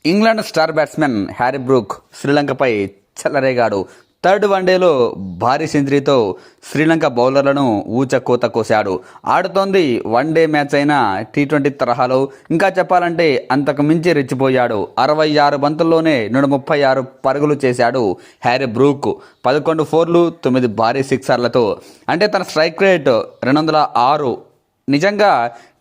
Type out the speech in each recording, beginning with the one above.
England star batsmen Harry Brook శ్రీలంకపై చెలరేగాడు. Third వన్డేలో భారీ సెంచరీతో శ్రీలంక బౌలర్లను ఊచకోత కోశాడు. ఆడుతోంది వన్డే మ్యాచ్ అయినా టీ20 తరహాలో, ఇంకా చెప్పాలంటే అంతకు మించి రెచ్చిపోయాడు. 66 బంతుల్లోనే 136 పరుగులు చేశాడు హ్యారీ బ్రూక్. 11 ఫోర్లు, 9 భారీ సిక్సర్లతో. అంటే తన స్ట్రైక్ రేట్ 206. నిజంగా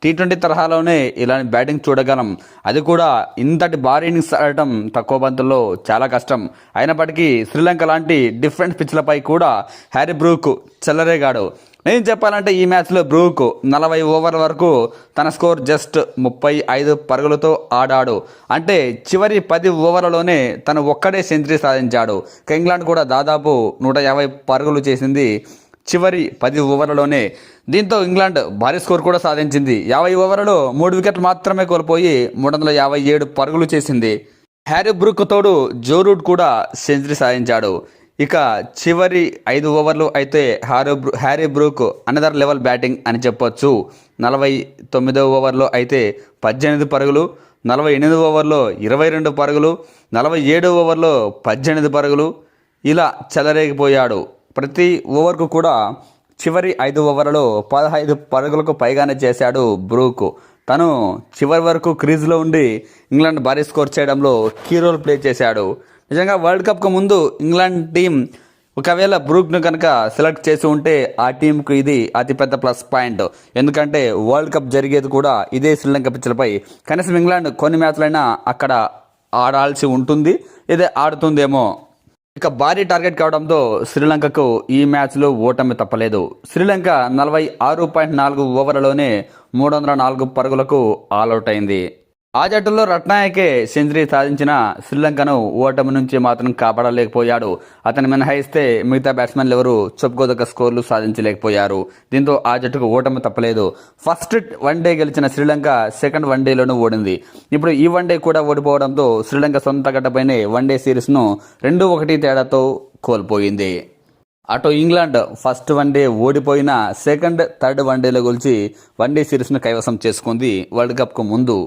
టీ20 తరహాలోనే ఇలాంటి బ్యాటింగ్ చూడగలం. అది కూడా ఇంతటి భారీ ఇన్నింగ్స్ ఆడటం తక్కువ బంతుల్లో చాలా కష్టం. అయినప్పటికీ శ్రీలంక లాంటి డిఫరెంట్ పిచ్లపై కూడా హ్యారీ బ్రూక్ చెలరేగాడు. నేను చెప్పాలంటే ఈ మ్యాచ్లో బ్రూక్ 40 ఓవర్ల వరకు తన స్కోర్ జస్ట్ 35 పరుగులతో ఆడాడు. అంటే చివరి 10 ఓవర్లలోనే తను ఒక్కడే సెంచరీ సాధించాడు. ఇంగ్లాండ్ కూడా దాదాపు 150 పరుగులు చేసింది చివరి 10 ఓవర్లలోనే. దీంతో ఇంగ్లాండ్ భారీ స్కోర్ కూడా సాధించింది. 50 ఓవర్లలో 3 వికెట్లు మాత్రమే కోల్పోయి 357 పరుగులు చేసింది. హ్యారీ బ్రూక్ తోడు జో రూట్ కూడా సెంచరీ సాధించాడు. ఇక చివరి 5 ఓవర్లు అయితే Harry Brook another level batting అని చెప్పొచ్చు. 49వ ఓవర్లో అయితే 18 పరుగులు, 48 ఓవర్లో 22 పరుగులు, 47 ఓవర్లో 18 పరుగులు, ఇలా చెలరేగిపోయాడు. ప్రతి ఓవర్కు కూడా చివరి 5 ఓవర్లలో 15 పరుగులకు పైగానే చేశాడు బ్రూక్. తను చివరి వరకు క్రీజ్లో ఉండి ఇంగ్లాండ్ భారీ స్కోర్ చేయడంలో కీ రోల్ ప్లే చేశాడు. నిజంగా వరల్డ్ కప్కు ముందు ఇంగ్లాండ్ టీం ఒకవేళ బ్రూక్ను కనుక సెలెక్ట్ చేసి ఉంటే ఆ టీంకు ఇది అతిపెద్ద ప్లస్ పాయింట్. ఎందుకంటే వరల్డ్ కప్ జరిగేది కూడా ఇదే శ్రీలంక పిచ్లపై. కనీసం ఇంగ్లాండ్ కొన్ని మ్యాచ్లైనా అక్కడ ఆడాల్సి ఉంటుంది, ఇదే ఆడుతుందేమో. ఇక భారీ టార్గెట్ కావడంతో శ్రీలంకకు ఈ మ్యాచ్లో ఓటమి తప్పలేదు. శ్రీలంక 46.4 ఓవర్లలోనే 304 పరుగులకు ఆల్అవుట్ అయింది. ఆ జట్టులో రట్నాయకే సెంచరీ సాధించిన శ్రీలంకను ఓటమి నుంచి మాత్రం కాపాడలేకపోయాడు. అతను మినహాయిస్తే మిగతా బ్యాట్స్మెన్లు ఎవరు చెప్పుకోదగ్గ స్కోర్లు సాధించలేకపోయారు. దీంతో ఆ జట్టుకు ఓటమి తప్పలేదు. ఫస్ట్ వన్డే గెలిచిన శ్రీలంక సెకండ్ వన్డేలోనూ ఓడింది. ఇప్పుడు ఈ వన్డే కూడా ఓడిపోవడంతో శ్రీలంక సొంత గడ్డపైనే వన్డే సిరీస్ను 2-1 తేడాతో కోల్పోయింది. అటు ఇంగ్లాండ్ ఫస్ట్ వన్డే ఓడిపోయిన సెకండ్, థర్డ్ వన్డేలో గెలిచి వన్డే సిరీస్ను కైవసం చేసుకుంది వరల్డ్ కప్కు ముందు.